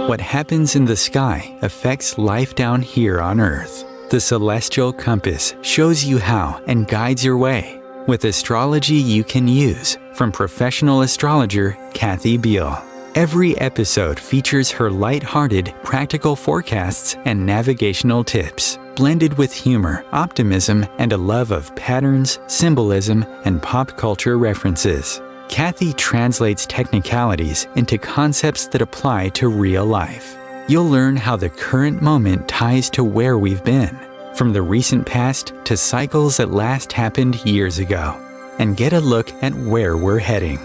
What happens in the sky affects life down here on Earth. The Celestial Compass shows you how and guides your way with astrology you can use from professional astrologer Kathy Beal. Every episode features her light-hearted, practical forecasts and navigational tips, blended with humor, optimism, and a love of patterns, symbolism, and pop culture references. Kathy translates technicalities into concepts that apply to real life. You'll learn how the current moment ties to where we've been, from the recent past to cycles that last happened years ago, and get a look at where we're heading.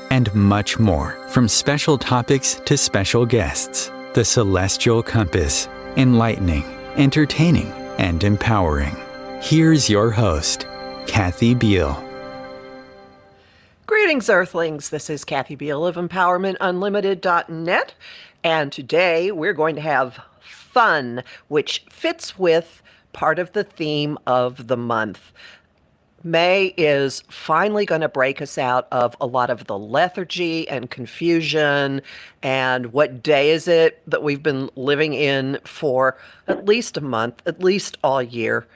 And much more, from special topics to special guests. The Celestial Compass, enlightening, entertaining, and empowering. Here's your host, Kathy Beal. Greetings, Earthlings. This is Kathy Beal of EmpowermentUnlimited.net, and today we're going to have fun, which fits with part of the theme of the month. May is finally going to break us out of a lot of the lethargy and confusion and what day is it that we've been living in for at least a month, at least all year.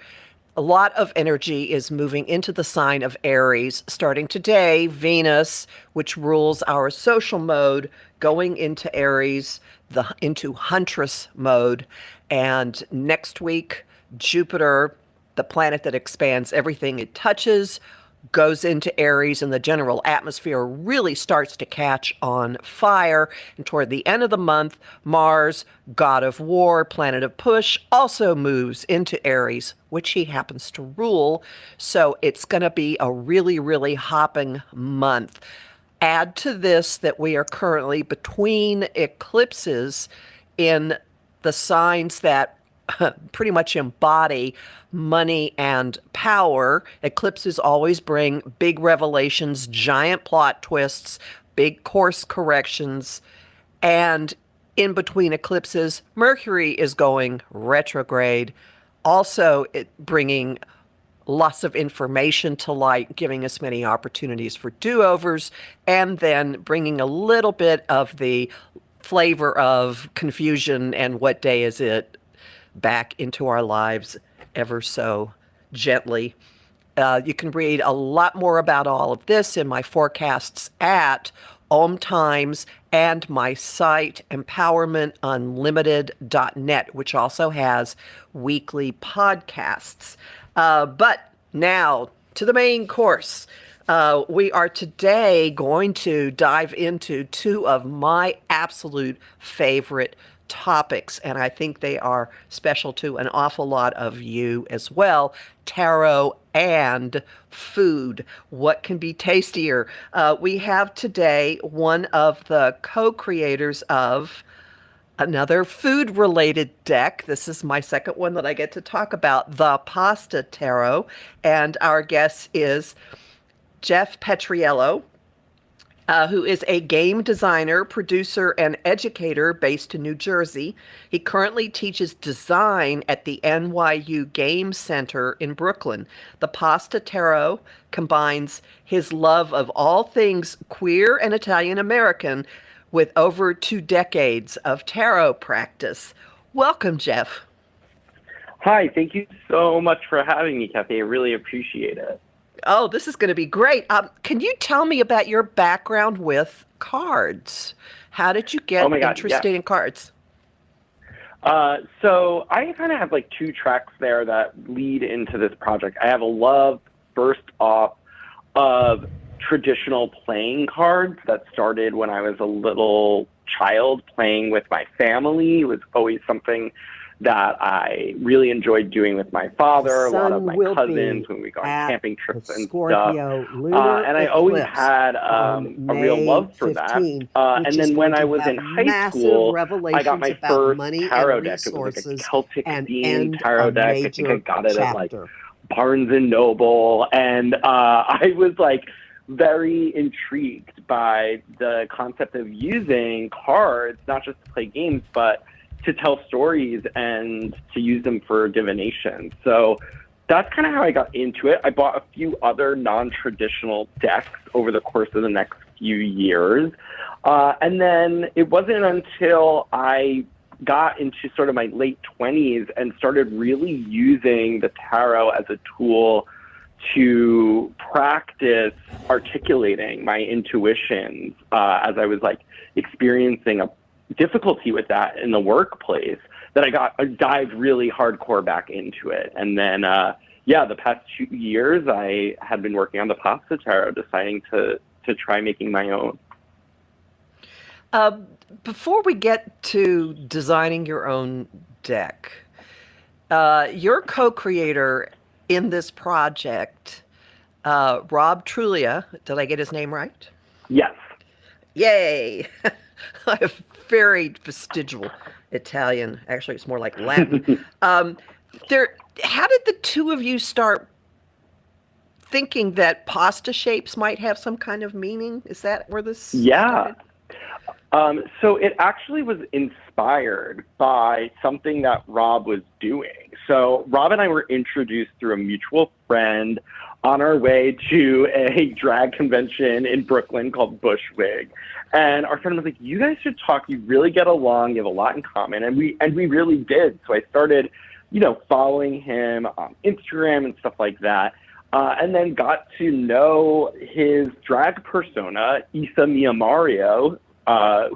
A lot of energy is moving into the sign of Aries. Starting today, Venus, which rules our social mode, going into Aries, into Huntress mode. And next week, Jupiter, the planet that expands everything it touches, goes into Aries, and the general atmosphere really starts to catch on fire. And toward the end of the month, Mars, god of war, planet of push, also moves into Aries, which he happens to rule. So it's going to be a really, really hopping month. Add to this that we are currently between eclipses in the signs that pretty much embody money and power. Eclipses always bring big revelations, giant plot twists, big course corrections. And in between eclipses, Mercury is going retrograde, also bringing lots of information to light, giving us many opportunities for do-overs, and then bringing a little bit of the flavor of confusion and what day is it back into our lives ever so gently. You can read a lot more about all of this in my forecasts at Om Times and my site EmpowermentUnlimited.net, which also has weekly podcasts. But now to the main course. We are today going to dive into two of my absolute favorite topics, and I think they are special to an awful lot of you as well: tarot and food. What can be tastier? We have today one of the co-creators of another food-related deck. This is my second one that I get to talk about, the Pasta Tarot, and our guest is Jeff Petriello, who is a game designer, producer, and educator based in New Jersey. He currently teaches design at the NYU Game Center in Brooklyn. The Pasta Tarot combines his love of all things queer and Italian American with over 2 decades of tarot practice. Welcome, Jeff. Hi, thank you so much for having me, Kathy. I really appreciate it. Oh, this is going to be great. Can you tell me about your background with cards? How did you get interested in cards? So I kind of have like 2 tracks there that lead into this project. I have a love, first off, of traditional playing cards that started when I was a little child playing with my family. It was always something that I really enjoyed doing with my father, a lot of my cousins when we go on camping trips and stuff. And I always had a real love for that. And then when I was in high school, I got my first tarot deck. It was like a Celtic themed tarot deck. I think I got it at like Barnes and Noble. And I was like very intrigued by the concept of using cards, not just to play games, but to tell stories and to use them for divination. So that's kind of how I got into it. I bought a few other non-traditional decks over the course of the next few years. And then it wasn't until I got into sort of my late 20s and started really using the tarot as a tool to practice articulating my intuitions as I was like experiencing a difficulty with that in the workplace, that I dived really hardcore back into it. And then, the past 2 years I had been working on the pasta tarot, deciding to try making my own. Before we get to designing your own deck, your co-creator in this project, Rob Trulia, did I get his name right? Yes. Yay! I have very vestigial Italian. Actually, it's more like Latin. How did the two of you start thinking that pasta shapes might have some kind of meaning? Is that where this started? So it actually was inspired by something that Rob was doing. So Rob and I were introduced through a mutual friend on our way to a drag convention in Brooklyn called Bushwig. And our friend was like, you guys should talk. You really get along. You have a lot in common. And we really did. So I started, following him on Instagram and stuff like that. And then got to know his drag persona, Isa Miyamario,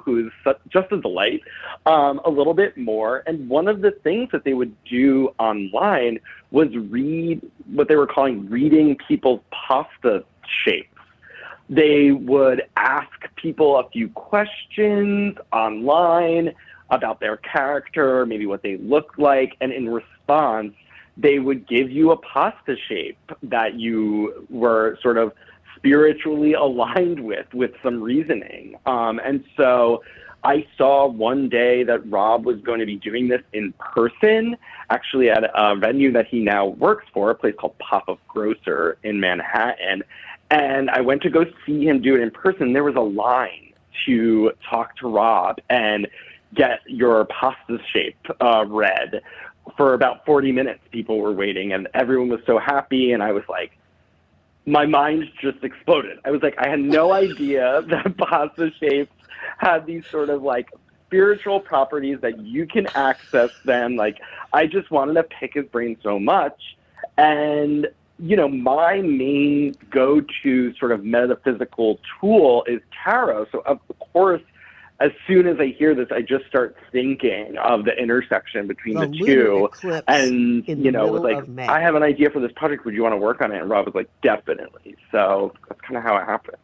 who is just a delight, a little bit more. And one of the things that they would do online was read what they were calling reading people's pasta shapes. They would ask people a few questions online about their character, maybe what they look like, and in response, they would give you a pasta shape that you were sort of spiritually aligned with some reasoning. And so I saw one day that Rob was going to be doing this in person, actually at a venue that he now works for, a place called Pop-Up Grocer in Manhattan. And I went to go see him do it in person. There was a line to talk to Rob and get your pasta shape read. For about 40 minutes, people were waiting, and everyone was so happy. And I was like, my mind just exploded. I was like, I had no idea that pasta shapes had these sort of like spiritual properties that you can access them. Like, I just wanted to pick his brain so much. And, my main go-to sort of metaphysical tool is tarot. So of course, as soon as I hear this, I just start thinking of the intersection between the two. And, was like, I have an idea for this project. Would you want to work on it? And Rob was like, definitely. So that's kind of how it happened.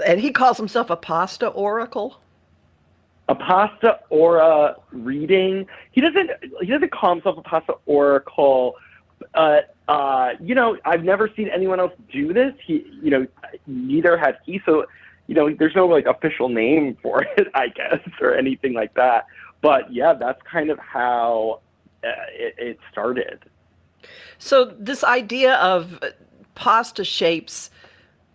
And he calls himself a pasta oracle? A pasta aura reading. He doesn't call himself a pasta oracle. I've never seen anyone else do this. Neither had he. So, there's no like official name for it, I guess, or anything like that. But yeah, that's kind of how it started. So this idea of pasta shapes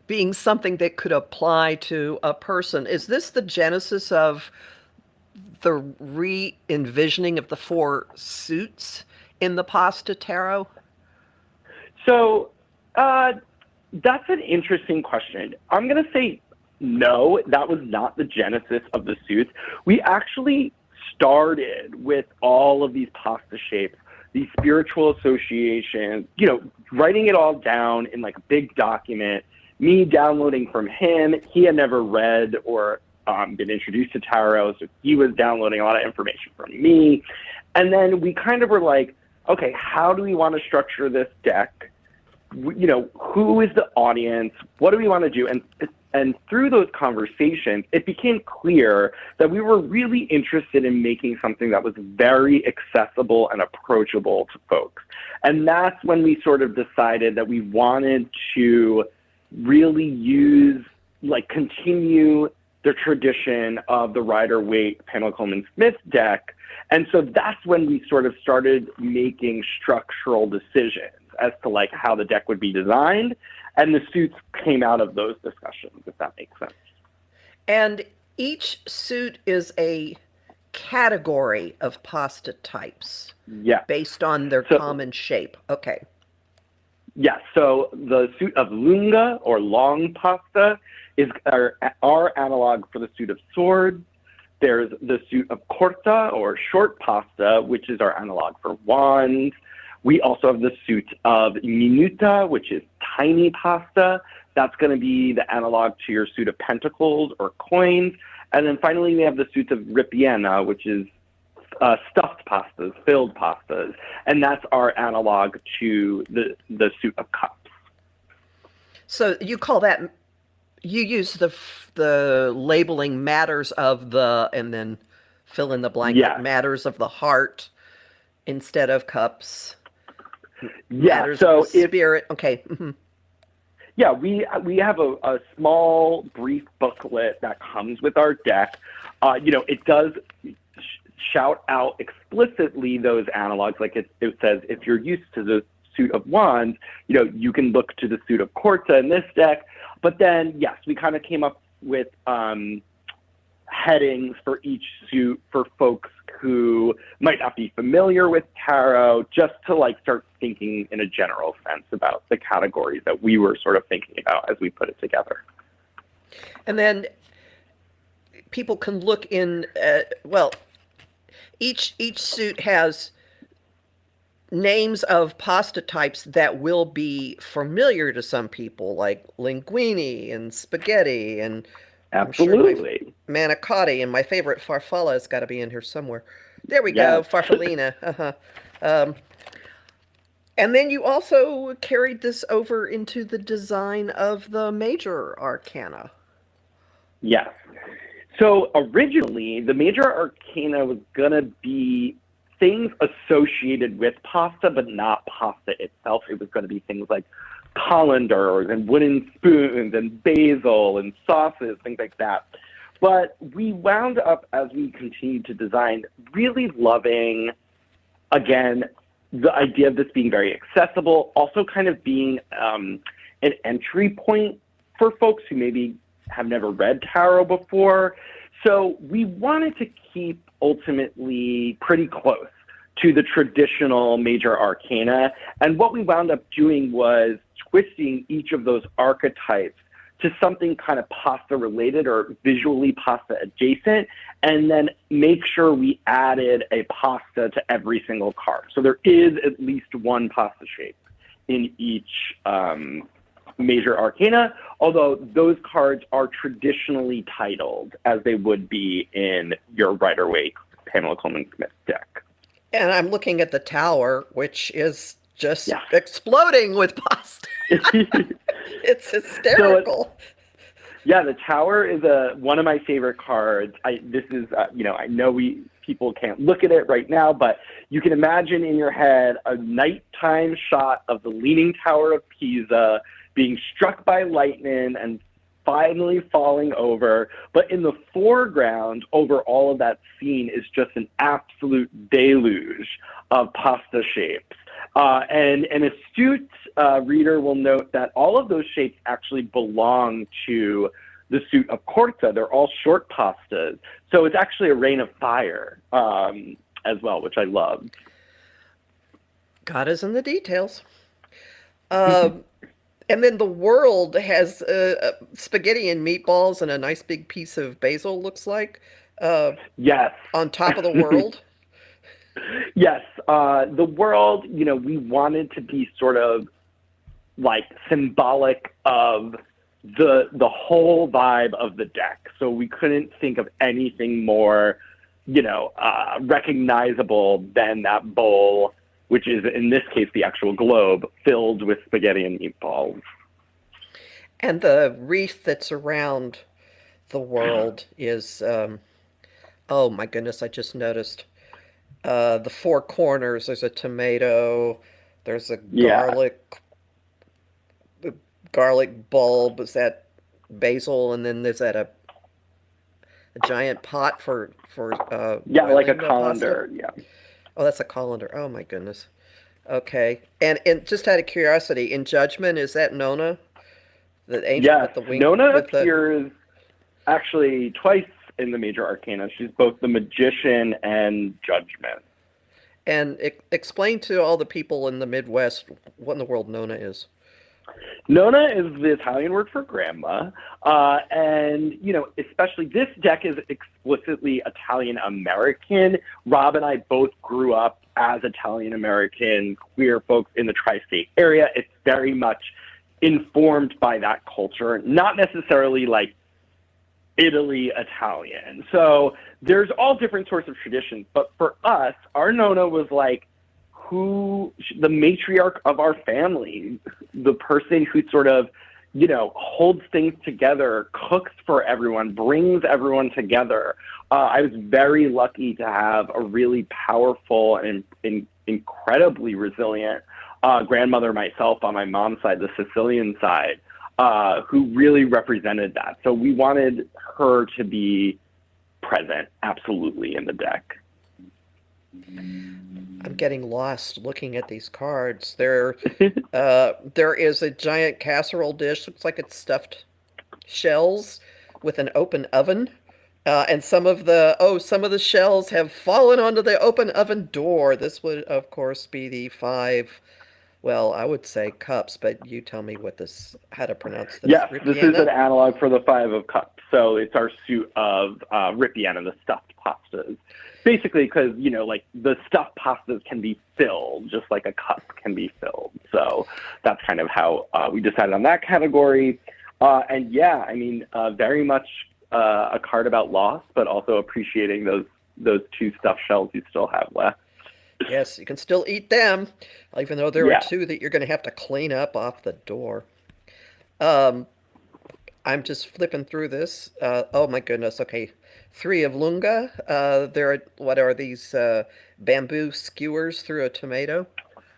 being something that could apply to a person, is this the genesis of the re-envisioning of the 4 suits in the pasta tarot? So that's an interesting question. I'm going to say no, that was not the genesis of the suits. We actually started with all of these pasta shapes, these spiritual associations, writing it all down in like a big document, me downloading from him. He had never read or been introduced to tarot, so he was downloading a lot of information from me. And then we kind of were like, okay, how do we want to structure this deck? Who is the audience? What do we want to do? And through those conversations, it became clear that we were really interested in making something that was very accessible and approachable to folks. And that's when we sort of decided that we wanted to really continue the tradition of the Rider-Waite Pamela Coleman Smith deck. And so that's when we sort of started making structural decisions as to like how the deck would be designed. And the suits came out of those discussions, if that makes sense. And each suit is a category of pasta types Yeah. based on their common shape. Okay. Yeah, so the suit of lunga, or long pasta, is our analog for the suit of swords. There's the suit of corta, or short pasta, which is our analog for wands. We also have the suit of minuta, which is tiny pasta. That's going to be the analog to your suit of pentacles or coins. And then finally, we have the suit of ripiena, which is stuffed pastas, filled pastas. And that's our analog to the suit of cups. So you call that, you use the labeling matters of the, and then fill in the blank, matters of the heart instead of cups. Yeah, matters so of the spirit. Okay. Mm-hmm. Yeah, we have a small, brief booklet that comes with our deck. It does shout out explicitly those analogs. Like it says, if you're used to the suit of wands, you can look to the suit of corta in this deck. But then, yes, we kind of came up with headings for each suit for folks who might not be familiar with tarot, just to start thinking in a general sense about the categories that we were sort of thinking about as we put it together. And then people can look in, each suit has names of pasta types that will be familiar to some people, like linguine and spaghetti and absolutely sure manicotti, and my favorite farfalla has got to be in here somewhere. There we go, farfallina. And then you also carried this over into the design of the Major Arcana. Yes. So originally, the Major Arcana was going to be things associated with pasta, but not pasta itself. It was going to be things like colanders and wooden spoons and basil and sauces, things like that. But we wound up, as we continued to design, really loving, again, the idea of this being very accessible, also kind of being an entry point for folks who maybe have never read tarot before. So we wanted to keep ultimately pretty close to the traditional Major Arcana. And what we wound up doing was twisting each of those archetypes to something kind of pasta related or visually pasta adjacent, and then make sure we added a pasta to every single card. So there is at least one pasta shape in each Major Arcana, although those cards are traditionally titled as they would be in your Rider-Waite Pamela Coleman-Smith deck. And I'm looking at the tower, which is just exploding with pasta. It's hysterical. So the tower is one of my favorite cards. I know people can't look at it right now, but you can imagine in your head a nighttime shot of the Leaning Tower of Pisa being struck by lightning and finally falling over. But in the foreground, over all of that scene, is just an absolute deluge of pasta shapes. And an astute reader will note that all of those shapes actually belong to the suit of corta. They're all short pastas. So it's actually a rain of fire as well, which I love. God is in the details. And then the world has spaghetti and meatballs and a nice big piece of basil, looks like. Yes. On top of the world. Yes. The world, we wanted to be sort of symbolic of the whole vibe of the deck. So we couldn't think of anything more, recognizable than that bowl, which is, in this case, the actual globe filled with spaghetti and meatballs. And the wreath that's around the world is, oh my goodness, I just noticed. The four corners, there's a tomato, there's a garlic bulb, is that basil, and then there's that a giant pot for like a colander. Pasta. Yeah. Oh, that's a colander. Oh my goodness. Okay. And just out of curiosity, in Judgment, is that Nona? The angel with the wing? Nona appears actually twice in the Major Arcana. She's both the magician and judgment. And explain to all the people in the Midwest what in the world Nona is. Nona is the Italian word for grandma. And, you know, especially this deck is explicitly Italian-American. Rob and I both grew up as Italian-American queer folks in the tri-state area. It's very much informed by that culture, not necessarily like Italy Italian. So there's all different sorts of traditions. But for us, our Nona was like the matriarch of our family, the person who sort of, you know, holds things together, cooks for everyone, brings everyone together. I was very lucky to have a really powerful and incredibly resilient grandmother myself on my mom's side, the Sicilian side, who really represented that. So we wanted her to be present absolutely in the deck. I'm getting lost looking at these cards. There is a giant casserole dish. Looks like it's stuffed shells with an open oven. And some of the shells have fallen onto the open oven door. This would, of course, be the 5, well, I would say cups, but you tell me how to pronounce this. Yes, Ripiena? This is an analog for the 5 of cups. So it's our suit of Ripiena, the stuffed pastas. Basically, because, you know, like the stuffed pastas can be filled, just like a cup can be filled. So that's kind of how we decided on that category. And yeah, I mean, very much a card about loss, but also appreciating those 2 stuffed shells you still have left. Yes, you can still eat them, even though there are 2 that you're going to have to clean up off the door. I'm just flipping through this. Oh my goodness. Okay. 3 of Lunga. What are these bamboo skewers through a tomato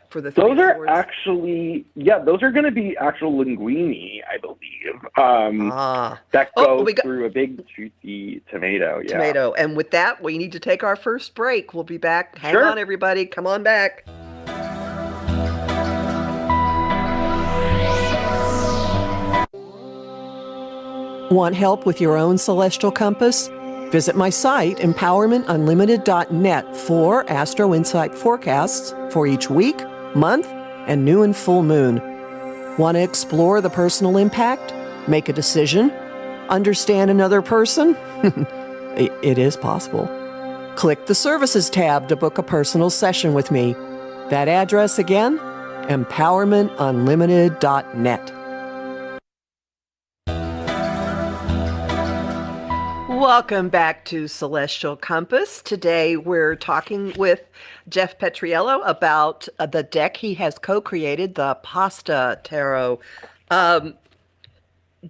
for the 3 Those are swords? Actually, those are going to be actual linguine, I believe. That goes through a big juicy tomato. Yeah. Tomato. And with that, we need to take our first break. We'll be back. Hang on, everybody. Come on back. Want help with your own celestial compass? Visit my site, empowermentunlimited.net, for Astro Insight forecasts for each week, month, and new and full moon. Want to explore the personal impact? Make a decision? Understand another person? It is possible. Click the Services tab to book a personal session with me. That address again, empowermentunlimited.net. Welcome back to Celestial Compass. Today we're talking with Jeff Petriello about the deck he has co-created, the Pasta Tarot.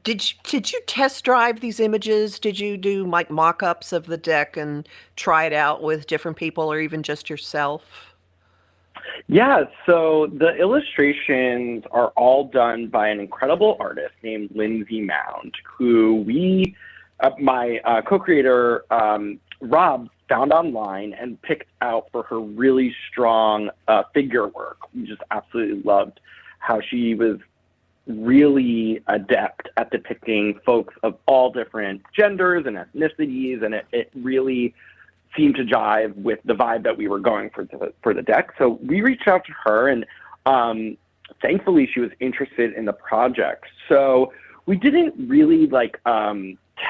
Did you test drive these images? Did you do like mock-ups of the deck and try it out with different people or even just yourself? Yeah, so the illustrations are all done by an incredible artist named Lindsay Mound, who my co-creator, Rob, found online and picked out for her really strong figure work. We just absolutely loved how she was really adept at depicting folks of all different genders and ethnicities, and it really seemed to jive with the vibe that we were going for the deck. So we reached out to her, and thankfully she was interested in the project. So we didn't really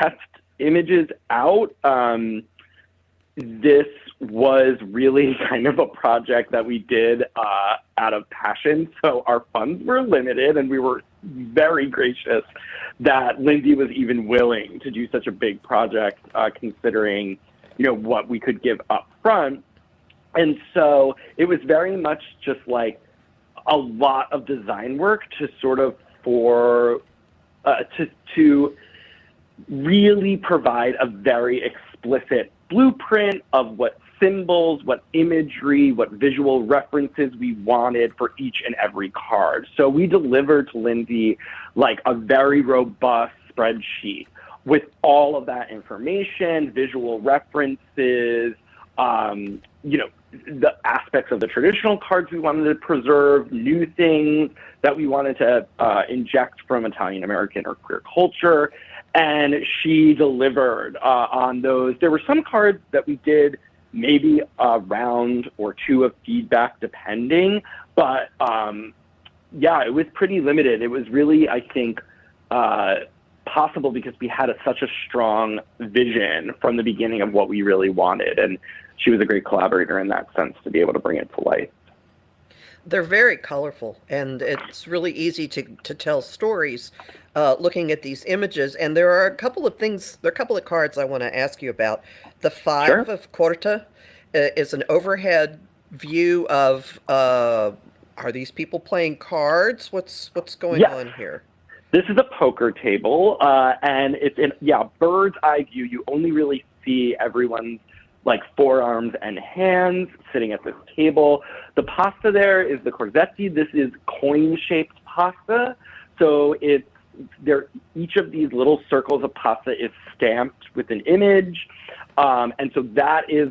test images out. This was really kind of a project that we did out of passion. So our funds were limited, and we were very gracious that Lindsay was even willing to do such a big project, considering, you know, what we could give up front. And so it was very much just like a lot of design work to sort of to really provide a very explicit blueprint of what symbols, what imagery, what visual references we wanted for each and every card. So we delivered to Lindsay like a very robust spreadsheet with all of that information, visual references, you know, the aspects of the traditional cards we wanted to preserve, new things that we wanted to inject from Italian American or queer culture. and she delivered on those. There were some cards that we did maybe a round or two of feedback depending, but yeah, it was pretty limited. It was really, I think, possible because we had such a strong vision from the beginning of what we really wanted, and she was a great collaborator in that sense to be able to bring it to life. They're very colorful, and it's really easy to tell stories looking at these images. And there are a couple of things, there are a couple of cards I want to ask you about. The Five Sure. of Quarta is an overhead view of, are these people playing cards? What's going Yes. on here? This is a poker table, and it's in, bird's eye view. You only really see everyone's like forearms and hands sitting at this table. The pasta there is the corsetti. This is coin-shaped pasta. So it's there. Each of these little circles of pasta is stamped with an image, and so that is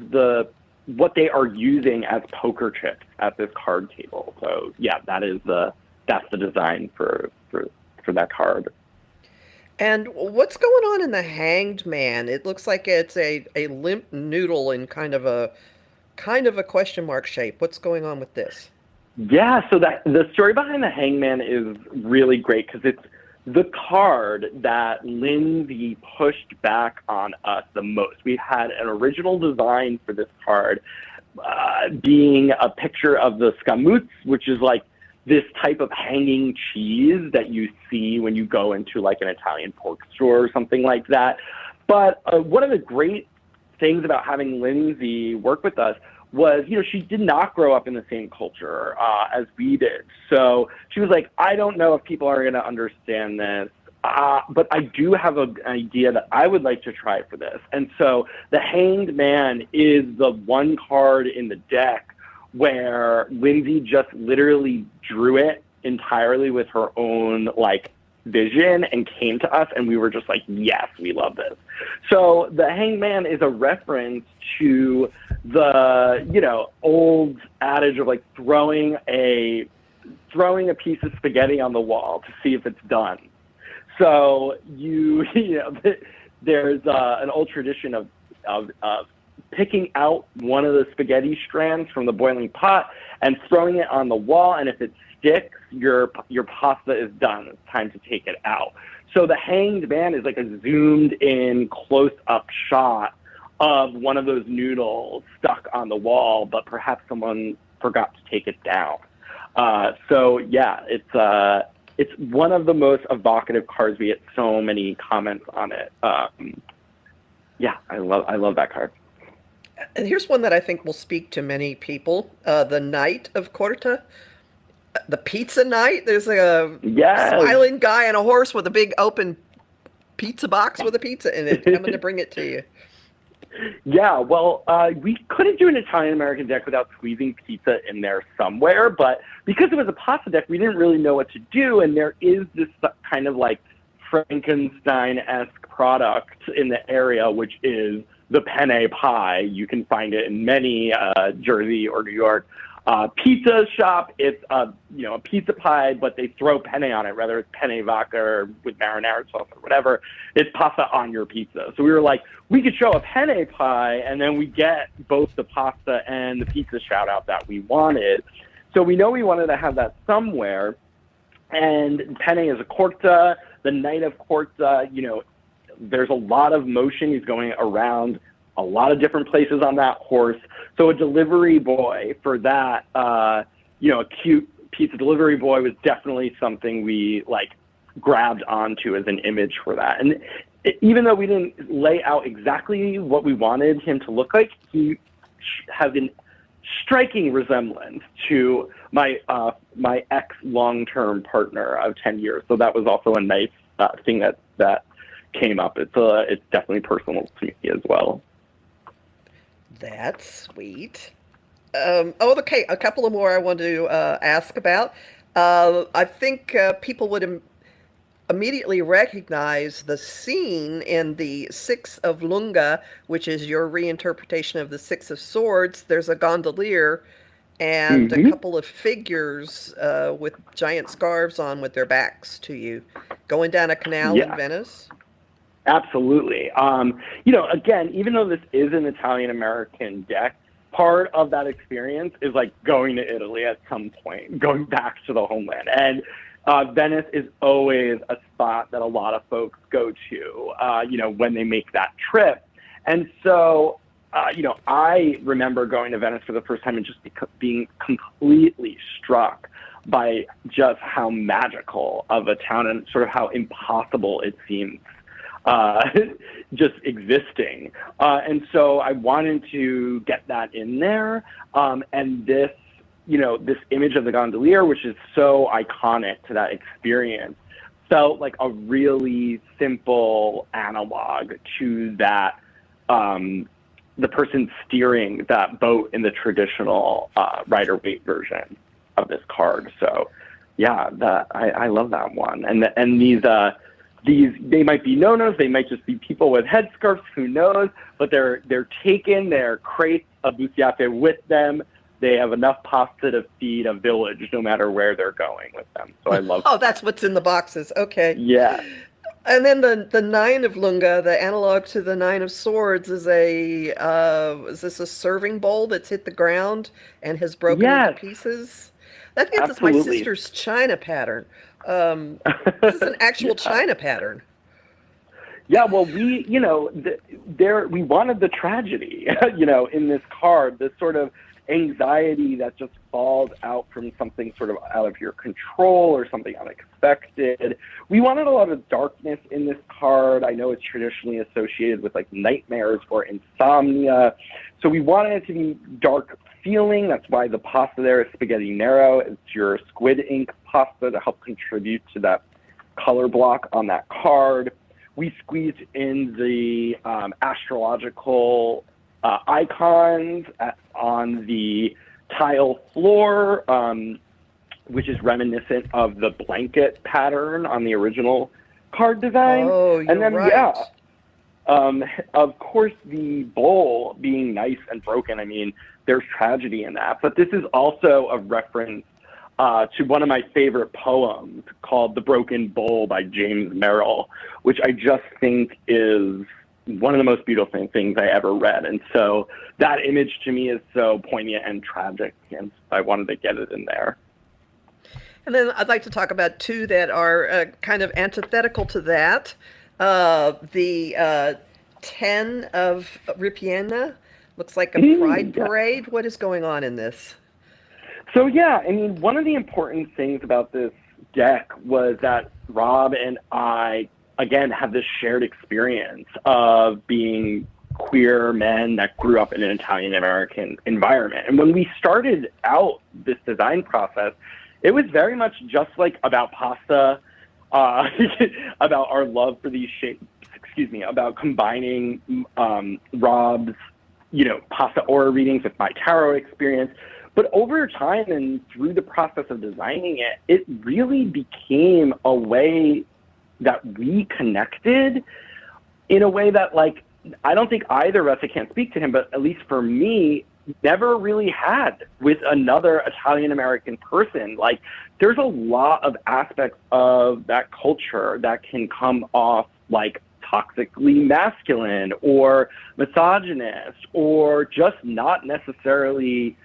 what they are using as poker chips at this card table. So yeah, that's the design for that card. And what's going on in the Hanged Man? It looks like it's a limp noodle in kind of a question mark shape. What's going on with this? Yeah, so the story behind the Hangman is really great because it's the card that Lindsay pushed back on us the most. We had an original design for this card being a picture of the scamuzzi, which is like this type of hanging cheese that you see when you go into like an Italian pork store or something like that. But one of the great things about having Lindsay work with us was, she did not grow up in the same culture as we did. So she was like, I don't know if people are going to understand this, but I do have an idea that I would like to try for this. And so the Hanged Man is the one card in the deck where Lindsay just literally drew it entirely with her own vision and came to us, and we were just like, yes, we love this. So the Hangman is a reference to the old adage of throwing a piece of spaghetti on the wall to see if it's done. So there's an old tradition of picking out one of the spaghetti strands from the boiling pot and throwing it on the wall, and if it sticks, your pasta is done. It's time to take it out. So the Hanged Man is like a zoomed in close-up shot of one of those noodles stuck on the wall, but perhaps someone forgot to take it down. So yeah, it's one of the most evocative cards. We get so many comments on it. Yeah, I love that card. And here's one that I think will speak to many people. The Knight of Quarta. The Pizza Knight. There's a smiling guy on a horse with a big open pizza box with a pizza in it, coming to bring it to you. Yeah, well, we couldn't do an Italian-American deck without squeezing pizza in there somewhere, but because it was a pasta deck, we didn't really know what to do, and there is this kind of Frankenstein-esque product in the area, which is the penne pie. You can find it in many Jersey or New York pizza shop. It's a pizza pie, but they throw penne on it, whether it's penne vodka or with marinara sauce or whatever. It's pasta on your pizza. So we were like, we could show a penne pie, and then we get both the pasta and the pizza shout out that we wanted. So we know we wanted to have that somewhere. And penne is a quarta. The Knight of Quarta, there's a lot of motion. He's going around a lot of different places on that horse. So a delivery boy for that, a cute pizza delivery boy was definitely something we grabbed onto as an image for that. And even though we didn't lay out exactly what we wanted him to look like, he has a striking resemblance to my ex long-term partner of 10 years. So that was also a nice thing that came up. It's definitely personal to me as well. That's sweet. Okay, a couple of more I want to ask about. I think people would immediately recognize the scene in the Six of Lunga, which is your reinterpretation of the Six of Swords. There's a gondolier and a couple of figures with giant scarves on with their backs to you, going down a canal in Venice. Absolutely. Again, even though this is an Italian-American deck, part of that experience is like going to Italy at some point, going back to the homeland. And Venice is always a spot that a lot of folks go to, when they make that trip. And so, I remember going to Venice for the first time and just being completely struck by just how magical of a town and sort of how impossible it seems just existing. And so I wanted to get that in there. And this, this image of the gondolier, which is so iconic to that experience, felt like a really simple analog to that, the person steering that boat in the traditional rider-waite version of this card. So yeah, I love that one. And these they might be no-nos, they might just be people with headscarves, who knows, but they're taking their crates of bucciate with them. They have enough pasta to feed a village no matter where they're going with them. So I love Oh, that's what's in the boxes. Okay. Yeah. And then the Nine of Lunga, the analog to the Nine of Swords, is is this a serving bowl that's hit the ground and has broken into pieces? I think it's my sister's China pattern. This is an actual China pattern. Yeah, well, we wanted the tragedy, in this card, this sort of anxiety that just falls out from something sort of out of your control or something unexpected. We wanted a lot of darkness in this card. I know it's traditionally associated with like nightmares or insomnia. So we wanted it to be dark feeling. That's why the pasta there is spaghetti nero. It's your squid ink pasta to help contribute to that color block on that card. We squeezed in the astrological icons on the tile floor, which is reminiscent of the blanket pattern on the original card design. Oh, you're and then, right. Of course, the bowl being nice and broken, I mean, there's tragedy in that. But this is also a reference to one of my favorite poems called The Broken Bowl by James Merrill, which I just think is one of the most beautiful things I ever read. And so that image to me is so poignant and tragic, and I wanted to get it in there. And then I'd like to talk about two that are kind of antithetical to that. The 10 of Ripiena looks like a pride parade. What is going on in this? So yeah, I mean, one of the important things about this deck was that Rob and I, again, have this shared experience of being queer men that grew up in an Italian-American environment. And when we started out this design process, it was very much just like about pasta, about our love for these shapes, about combining Rob's, pasta aura readings with my tarot experience. But over time and through the process of designing it, it really became a way that we connected in a way that, like, I don't think either of us, I can't speak to him, but at least for me, never really had with another Italian-American person. Like, there's a lot of aspects of that culture that can come off like toxically masculine or misogynist or just not necessarily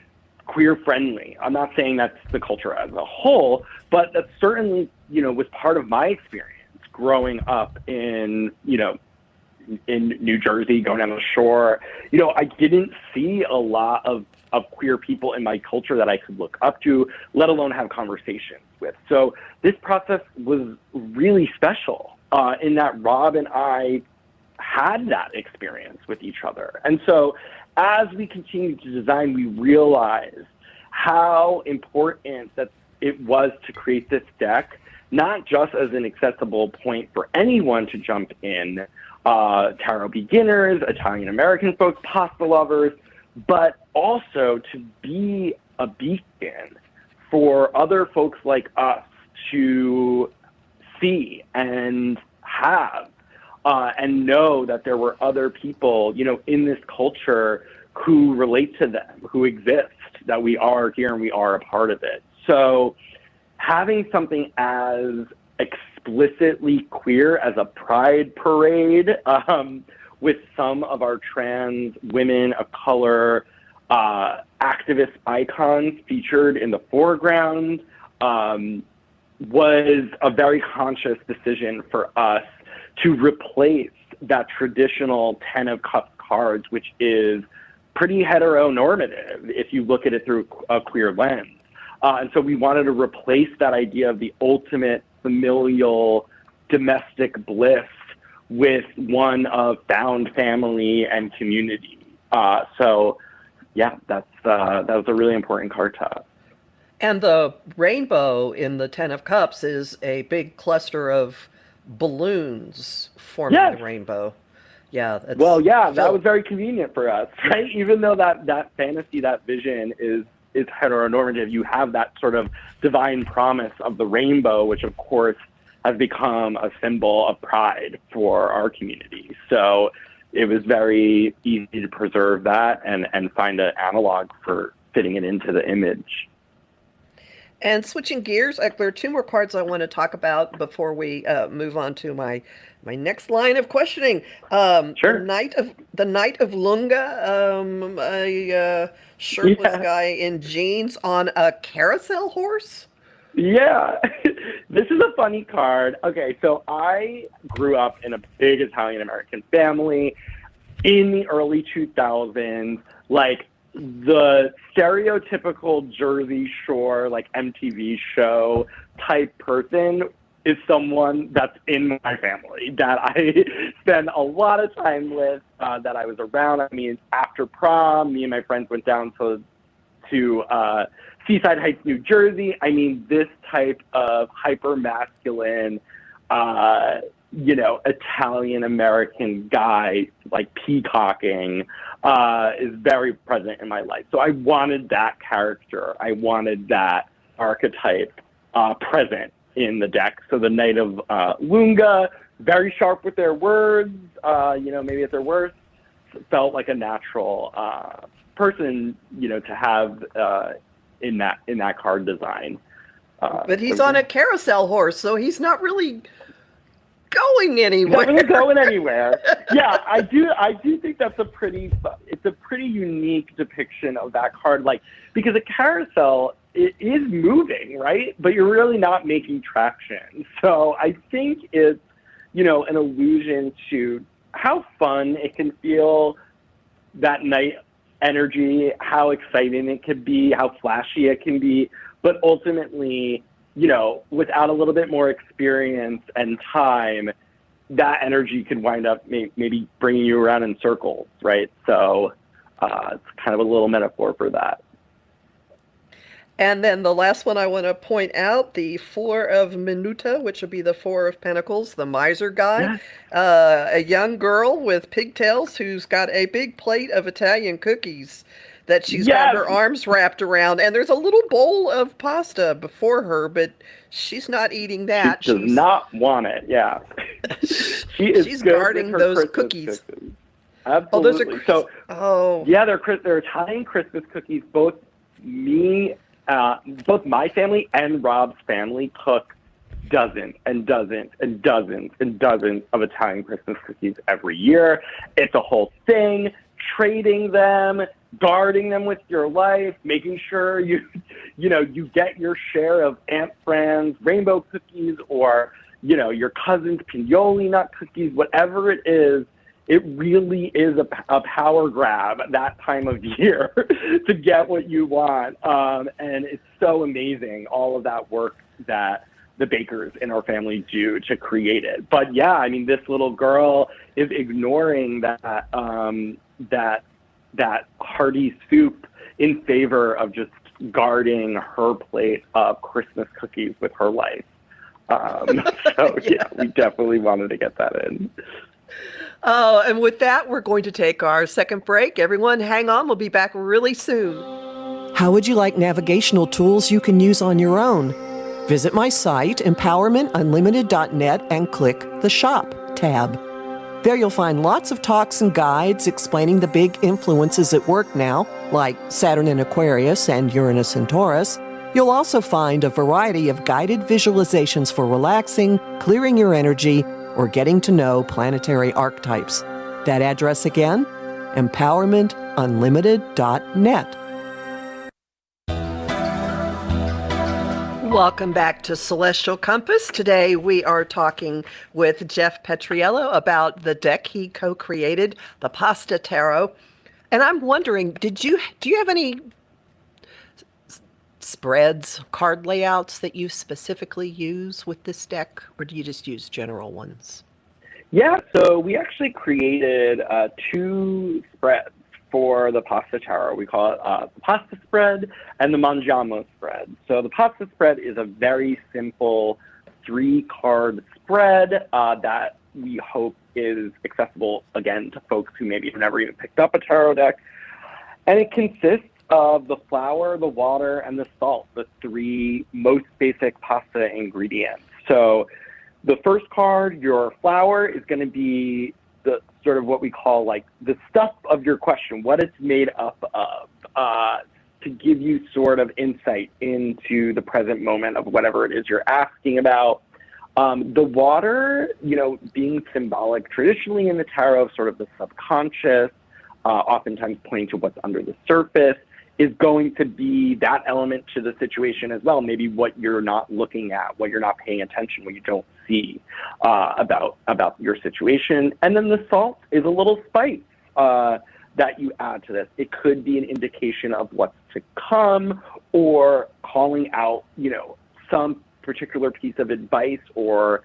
queer friendly. I'm not saying that's the culture as a whole, but that certainly, was part of my experience growing up in New Jersey, going down the shore. I didn't see a lot of queer people in my culture that I could look up to, let alone have conversations with. So this process was really special in that Rob and I had that experience with each other. And so as we continued to design, we realized how important that it was to create this deck, not just as an accessible point for anyone to jump in, tarot beginners, Italian-American folks, pasta lovers, but also to be a beacon for other folks like us to see and have and know that there were other people, in this culture who relate to them, who exist, that we are here and we are a part of it. So having something as explicitly queer as a pride parade, with some of our trans women of color activist icons featured in the foreground, was a very conscious decision for us to replace that traditional 10 of cups cards, which is pretty heteronormative if you look at it through a queer lens. And so we wanted to replace that idea of the ultimate familial domestic bliss with one of found family and community. So yeah, that was a really important card to us. And the rainbow in the Ten of Cups is a big cluster of balloons forming Yes. the rainbow. Yeah. Well, yeah, that was very convenient for us, right? Even though that fantasy, that vision is heteronormative, you have that sort of divine promise of the rainbow, which of course has become a symbol of pride for our community. So it was very easy to preserve that and find an analog for fitting it into the image. And switching gears, there are two more cards I want to talk about before we move on to my next line of questioning. Sure. The Knight of Lunga, a shirtless guy in jeans on a carousel horse. Yeah, this is a funny card. Okay, so I grew up in a big Italian-American family in the early 2000s, like the stereotypical Jersey Shore, like MTV show type person is someone that's in my family that I spend a lot of time with, that I was around. I mean, after prom, me and my friends went down to Seaside Heights, New Jersey. I mean, this type of hyper-masculine, Italian-American guy, like peacocking, is very present in my life. So I wanted that character. I wanted that archetype present in the deck. So the Knight of Lunga, very sharp with their words, maybe at their worst, felt like a natural person, to have in that card design. But he's on a carousel horse, so he's not really going anywhere. Not really going anywhere. Yeah, I do think it's a pretty unique depiction of that card, like, because a carousel, it is moving, right? But you're really not making traction. So I think it's, an allusion to how fun it can feel, that night energy, how exciting it could be, how flashy it can be, but ultimately, without a little bit more experience and time, that energy could wind up maybe bringing you around in circles, right? So it's kind of a little metaphor for that. And then the last one I want to point out, the Four of Minuta, which would be the Four of Pentacles, the miser guy. Yeah. A young girl with pigtails who's got a big plate of Italian cookies that she's got her arms wrapped around. And there's a little bowl of pasta before her, but she's not eating that. She does not want it, yeah. She's guarding those cookies. Absolutely. Oh, they're Italian Christmas cookies. Both my family and Rob's family cook dozens and dozens and dozens and dozens of Italian Christmas cookies every year. It's a whole thing. Trading them, guarding them with your life, making sure you get your share of Aunt Fran's rainbow cookies, or your cousin's pinoli nut cookies, whatever it is. It really is a power grab that time of year to get what you want. And it's so amazing, all of that work that the bakers in our family do to create it. But yeah, I mean, this little girl is ignoring that hearty soup in favor of just guarding her plate of Christmas cookies with her life. So yeah, we definitely wanted to get that in. Oh, and with that, we're going to take our second break. Everyone, hang on. We'll be back really soon. How would you like navigational tools you can use on your own? Visit my site, empowermentunlimited.net, and click the Shop tab. There you'll find lots of talks and guides explaining the big influences at work now, like Saturn in Aquarius and Uranus in Taurus. You'll also find a variety of guided visualizations for relaxing, clearing your energy, or getting to know planetary archetypes. That address again? empowermentunlimited.net. Welcome back to Celestial Compass. Today we are talking with Jeff Petriello about the deck he co-created, the Pasta Tarot. And I'm wondering, do you have any spreads, card layouts that you specifically use with this deck, or do you just use general ones? Yeah, so we actually created 2 spreads for the Pasta Tarot. We call it the Pasta Spread and the Mangiamo Spread. So the Pasta Spread is a very simple 3-card spread that we hope is accessible, again, to folks who maybe have never even picked up a tarot deck. And it consists of the flour, the water, and the salt, the 3 most basic pasta ingredients. So the first card, your flour, is going to be the sort of what we call like the stuff of your question, what it's made up of, to give you sort of insight into the present moment of whatever it is you're asking about. The water, being symbolic traditionally in the tarot, sort of the subconscious, oftentimes pointing to what's under the surface, is going to be that element to the situation as well. Maybe what you're not looking at, what you're not paying attention, what you don't see about your situation. And then the salt is a little spice that you add to this. It could be an indication of what's to come, or calling out, some particular piece of advice or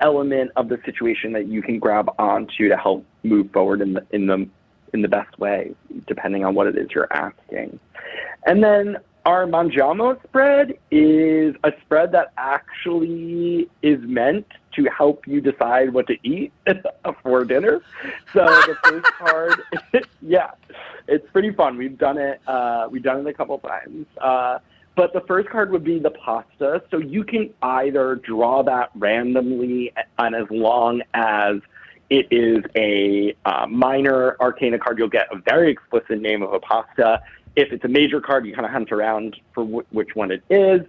element of the situation that you can grab onto to help move forward in the best way, depending on what it is you're asking. And then our Mangiamo spread is a spread that actually is meant to help you decide what to eat for dinner. So the first card, yeah, it's pretty fun. We've done it a couple times. But the first card would be the pasta. So you can either draw that randomly, and as long as it is a minor arcana card, you'll get a very explicit name of a pasta. If it's a major card, you kind of hunt around for which one it is.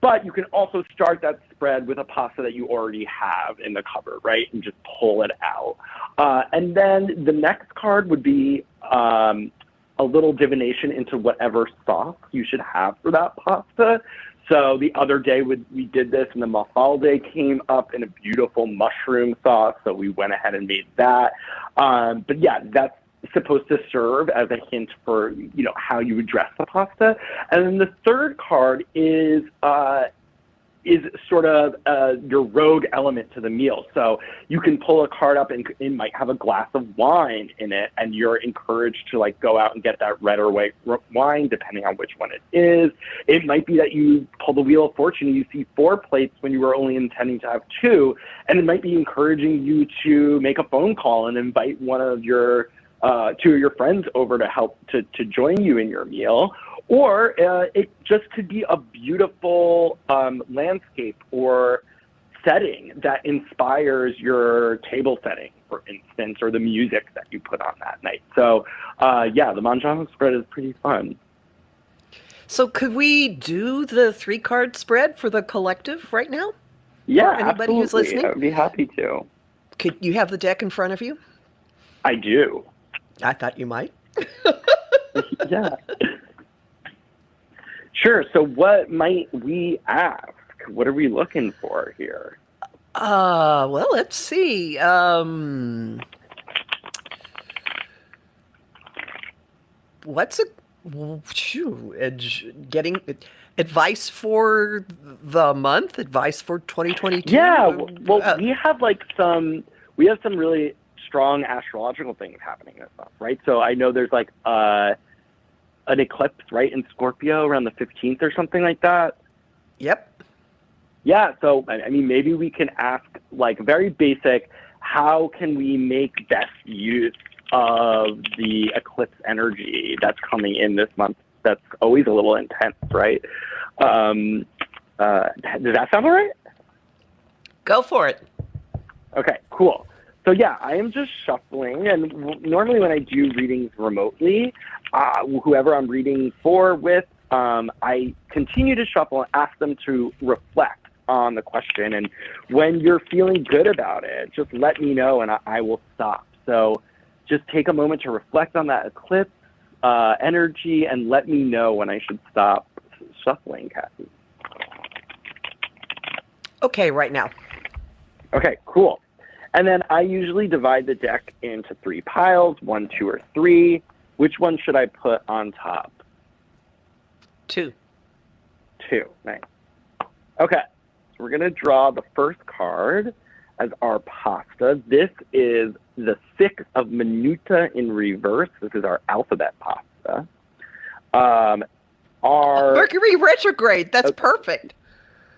But you can also start that spread with a pasta that you already have in the cupboard, right? And just pull it out. And then the next card would be a little divination into whatever sauce you should have for that pasta. So the other day we did this, and the mafalde came up in a beautiful mushroom sauce, so we went ahead and made that. But yeah, that's supposed to serve as a hint for how you would dress the pasta. And then the third card is sort of your rogue element to the meal. So you can pull a card up and it might have a glass of wine in it, and you're encouraged to go out and get that red or white wine, depending on which one it is. It might be that you pull the Wheel of Fortune and you see 4 plates when you were only intending to have 2, and it might be encouraging you to make a phone call and invite one of your 2 of your friends over to help to join you in your meal. Or it just could be a beautiful landscape or setting that inspires your table setting, for instance, or the music that you put on that night. So, yeah, the Mangiamo spread is pretty fun. So could we do the 3-card spread for the collective right now? Yeah, for anybody absolutely. Who's listening? I'd be happy to. Could you have the deck in front of you? I do. I thought you might. Yeah. Sure. So what might we ask? What are we looking for here? Well, let's see. What's getting advice for the month? Advice for 2022? Yeah. Well, we have some really strong astrological things happening this month, right? So I know there's an eclipse, right, in Scorpio around the 15th or something like that. Yep. Yeah, so, I mean, maybe we can ask, very basic, how can we make best use of the eclipse energy that's coming in this month? That's always a little intense, right? Does that sound all right? Go for it. Okay, cool. So yeah, I am just shuffling, and normally when I do readings remotely, whoever I'm reading for with, I continue to shuffle and ask them to reflect on the question. And when you're feeling good about it, just let me know and I will stop. So just take a moment to reflect on that eclipse energy and let me know when I should stop shuffling, Kathy. Okay, right now. Okay, cool. And then I usually divide the deck into 3 piles, 1, 2, or 3. Which one should I put on top? 2. 2, nice. Okay, so we're gonna draw the first card as our pasta. This is the 6 of Minuta in reverse. This is our alphabet pasta. Mercury retrograde, that's perfect.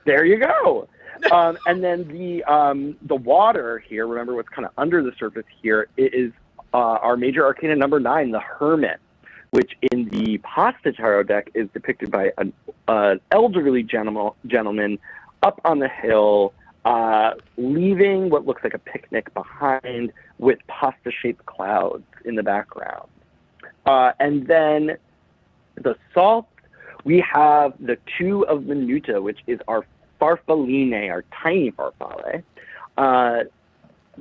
There you go. And then the water here, remember what's kind of under the surface here, is our Major Arcana number 9, the Hermit, which in the Pasta Tarot deck is depicted by an elderly gentleman up on the hill, leaving what looks like a picnic behind with pasta-shaped clouds in the background. And then the salt, we have the 2 of Minuta, which is our farfalline, our tiny farfalle,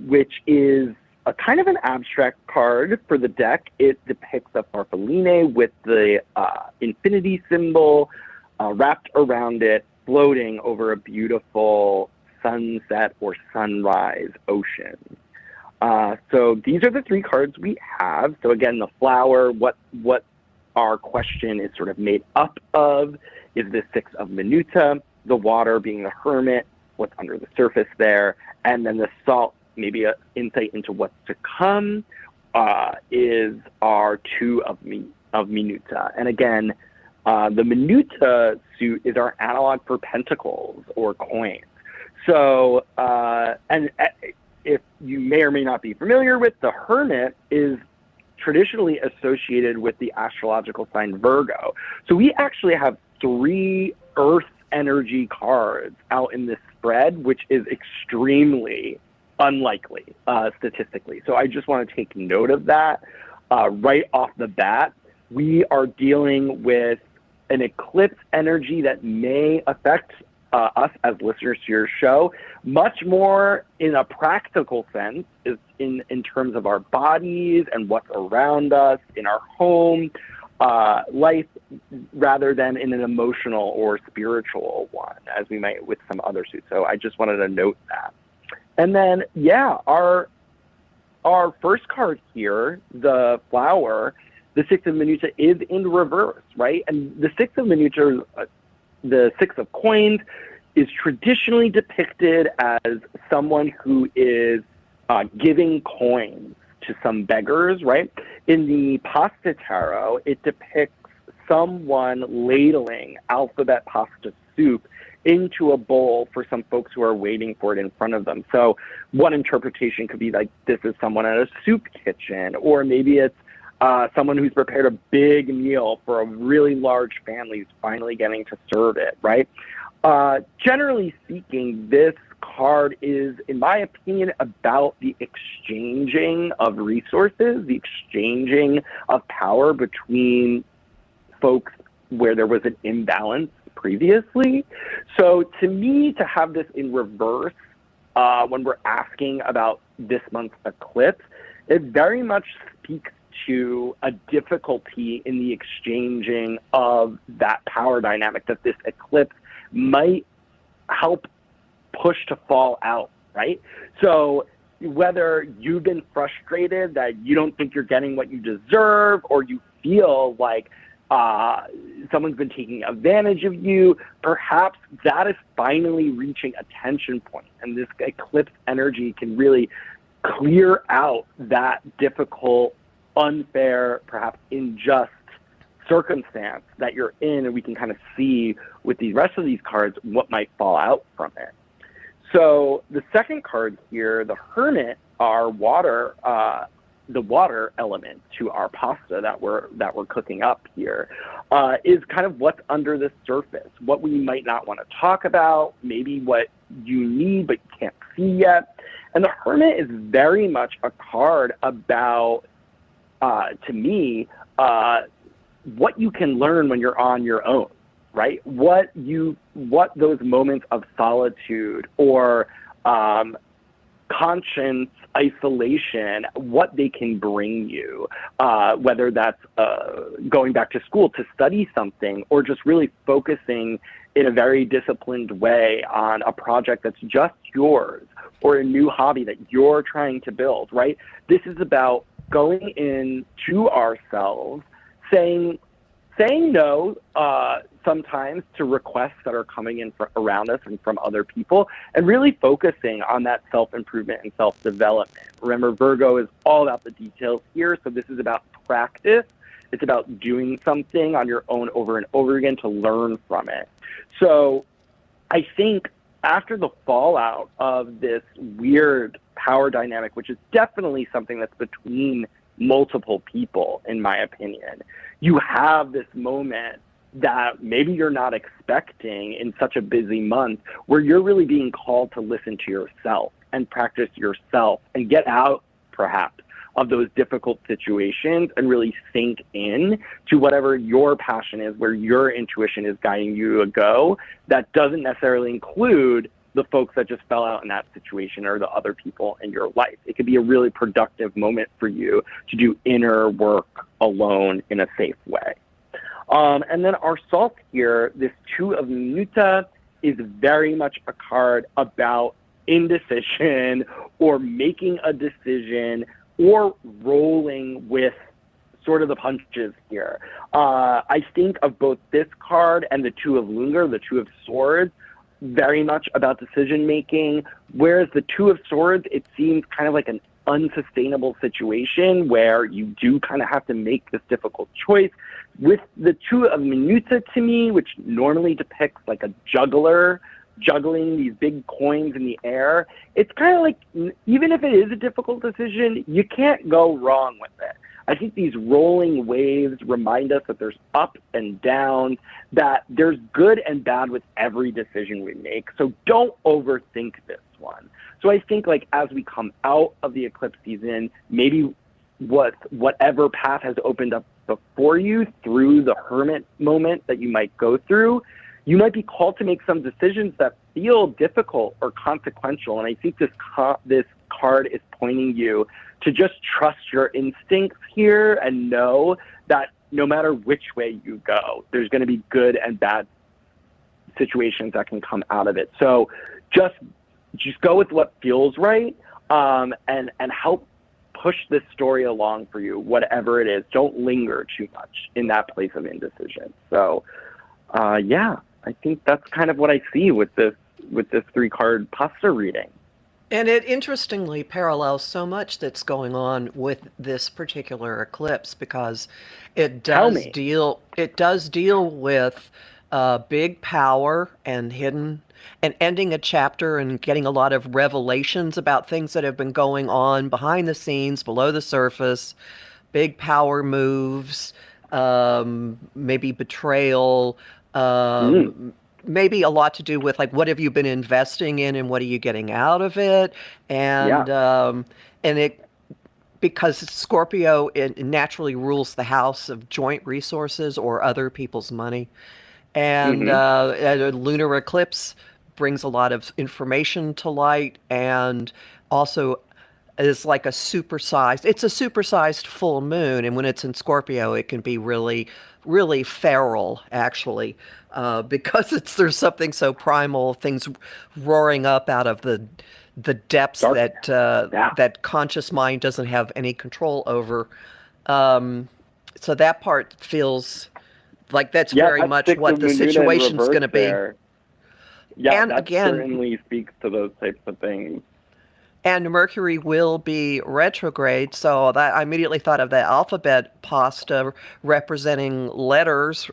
which is a kind of an abstract card for the deck. It depicts a farfalline with the infinity symbol wrapped around it, floating over a beautiful sunset or sunrise ocean. So these are the 3 cards we have. So again, the flower, what our question is sort of made up of, is the 6 of Minuta, the water being the Hermit, what's under the surface there, and then the salt, maybe an insight into what's to come, is our 2 of Minuta. And again, the Minuta suit is our analog for pentacles or coins. So, and if you may or may not be familiar with, the Hermit is traditionally associated with the astrological sign Virgo. So we actually have 3 Earth energy cards out in this spread, which is extremely unlikely statistically. So I just want to take note of that right off the bat. We are dealing with an eclipse energy that may affect us as listeners to your show, much more in a practical sense, is in terms of our bodies and what's around us in our home life, rather than in an emotional or spiritual one, as we might with some other suits. So I just wanted to note that. And then, yeah, our first card here, the flower, the 6 of Minuta, is in reverse, right? And the 6 of Minuta, the 6 of coins, is traditionally depicted as someone who is giving coins to some beggars, right? In the Pasta Tarot, it depicts someone ladling alphabet pasta soup into a bowl for some folks who are waiting for it in front of them. So one interpretation could be like, this is someone at a soup kitchen, or maybe it's someone who's prepared a big meal for a really large family who's finally getting to serve it, right? Generally speaking, this card is, in my opinion, about the exchanging of resources, the exchanging of power between folks where there was an imbalance previously. So to me, to have this in reverse when we're asking about this month's eclipse, it very much speaks to a difficulty in the exchanging of that power dynamic that this eclipse might help push to fall out, right? So whether you've been frustrated that you don't think you're getting what you deserve, or you feel like someone's been taking advantage of you, perhaps that is finally reaching a tension point, and this eclipse energy can really clear out that difficult, unfair, perhaps unjust circumstance that you're in, and we can kind of see with the rest of these cards what might fall out from it. So the second card here, the Hermit, our water, the water element to our pasta that we're cooking up here, is kind of what's under the surface, what we might not want to talk about, maybe what you need but you can't see yet. And the Hermit is very much a card about, to me, what you can learn when you're on your own, right? What those moments of solitude or conscience isolation, what they can bring you, whether that's going back to school to study something or just really focusing in a very disciplined way on a project that's just yours or a new hobby that you're trying to build, right? This is about going into ourselves, saying no sometimes to requests that are coming in around us and from other people, and really focusing on that self-improvement and self-development. Remember, Virgo is all about the details here, so this is about practice. It's about doing something on your own over and over again to learn from it. So I think after the fallout of this weird power dynamic, which is definitely something that's between multiple people, in my opinion, you have this moment that maybe you're not expecting in such a busy month where you're really being called to listen to yourself and practice yourself and get out perhaps of those difficult situations and really sink in to whatever your passion is, where your intuition is guiding you to go. That doesn't necessarily include the folks that just fell out in that situation or the other people in your life. It could be a really productive moment for you to do inner work alone in a safe way. And then our salt here, this 2 of Minuta, is very much a card about indecision or making a decision or rolling with sort of the punches here. I think of both this card and the 2 of Lungar, the 2 of Swords, very much about decision making, whereas the 2 of Swords, it seems kind of like an unsustainable situation where you do kind of have to make this difficult choice. With the 2 of Minuta, to me, which normally depicts like a juggler juggling these big coins in the air, it's kind of like, even if it is a difficult decision, you can't go wrong with it. I think these rolling waves remind us that there's up and down, that there's good and bad with every decision we make. So don't overthink this one. So I think like as we come out of the eclipse season, maybe whatever path has opened up before you through the Hermit moment that you might go through, you might be called to make some decisions that feel difficult or consequential. And I think this card is pointing you to just trust your instincts here and know that no matter which way you go, there's going to be good and bad situations that can come out of it. So just go with what feels right, and help push this story along for you, whatever it is. Don't linger too much in that place of indecision. So yeah, I think that's kind of what I see with this 3-card pasta reading. And it interestingly parallels so much that's going on with this particular eclipse, because it does deal with big power and hidden, and ending a chapter and getting a lot of revelations about things that have been going on behind the scenes, below the surface, big power moves, maybe betrayal, maybe a lot to do with like, what have you been investing in and what are you getting out of it? And and it, because Scorpio, it naturally rules the house of joint resources or other people's money. And a lunar eclipse brings a lot of information to light, and also is like it's a supersized full moon. And when it's in Scorpio, it can be really, really feral, actually, because there's something so primal, things roaring up out of the depths that conscious mind doesn't have any control over. So that part feels like that's very much what the situation's going to be. Yeah, and that again, certainly speaks to those types of things. And Mercury will be retrograde, so that I immediately thought of the alphabet pasta representing letters,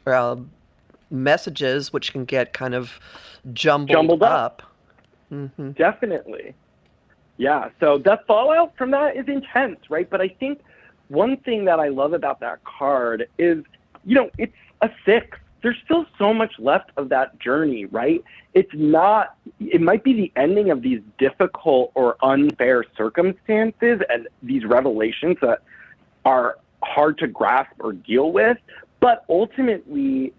messages, which can get kind of jumbled up. Mm-hmm. Definitely. Yeah, so the fallout from that is intense, right? But I think one thing that I love about that card is, it's a 6. There's still so much left of that journey, right? It might be the ending of these difficult or unfair circumstances and these revelations that are hard to grasp or deal with, But ultimately,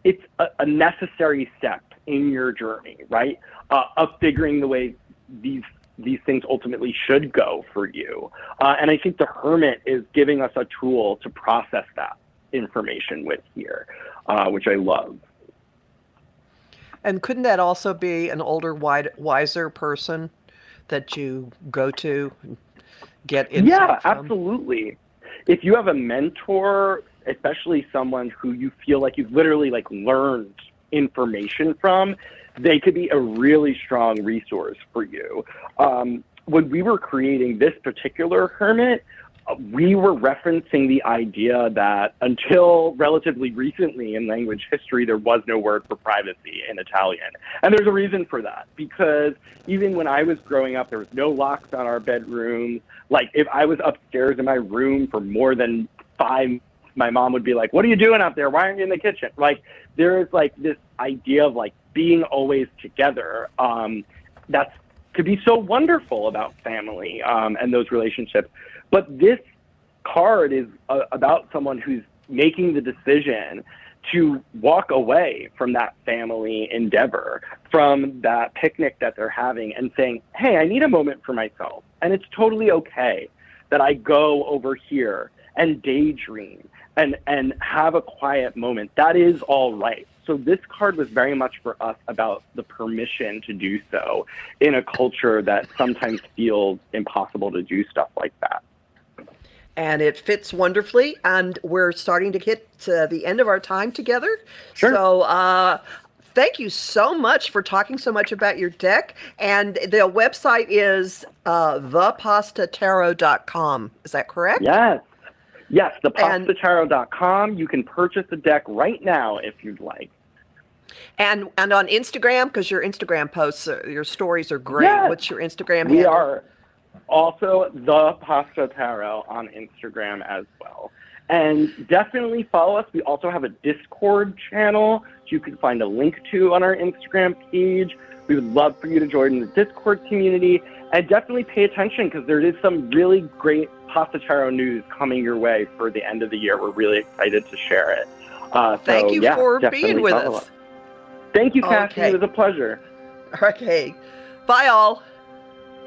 it's a necessary step in your journey, right? Of figuring the way these things ultimately should go for you. And I think the Hermit is giving us a tool to process that information with here, which I love. And couldn't that also be an older, wiser person that you go to and get insight from? Absolutely. If you have a mentor, especially someone who you feel like you've literally like learned information from, they could be a really strong resource for you. When we were creating this particular Hermit, we were referencing the idea that until relatively recently in language history, there was no word for privacy in Italian. And there's a reason for that, because even when I was growing up, there was no locks on our bedrooms. Like if I was upstairs in my room for more than 5, my mom would be like, "What are you doing up there? Why aren't you in the kitchen?" Like there is like this idea of like being always together. That's could be so wonderful about family and those relationships. But this card is about someone who's making the decision to walk away from that family endeavor, from that picnic that they're having, and saying, "Hey, I need a moment for myself. And it's totally okay that I go over here and daydream and have a quiet moment. That is all right." So this card was very much for us about the permission to do so in a culture that sometimes feels impossible to do stuff like that. And it fits wonderfully, and we're starting to hit the end of our time together. Sure. So thank you so much for talking so much about your deck. And the website is thepastatarot.com. Is that correct? Yes, thepastatarot.com. You can purchase the deck right now if you'd like. And on Instagram, because your Instagram posts, your stories are great. Yes. What's your Instagram We handle? are also the Pasta Tarot on Instagram as well. And definitely follow us. We also have a Discord channel, which you can find a link to on our Instagram page. We would love for you to join the Discord community, and definitely pay attention because there is some really great Pasta Tarot news coming your way for the end of the year. We're really excited to share it. Thank you for being with us. Thank you, Cassie. Okay. It was a pleasure. Okay. Bye, all.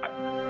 Bye.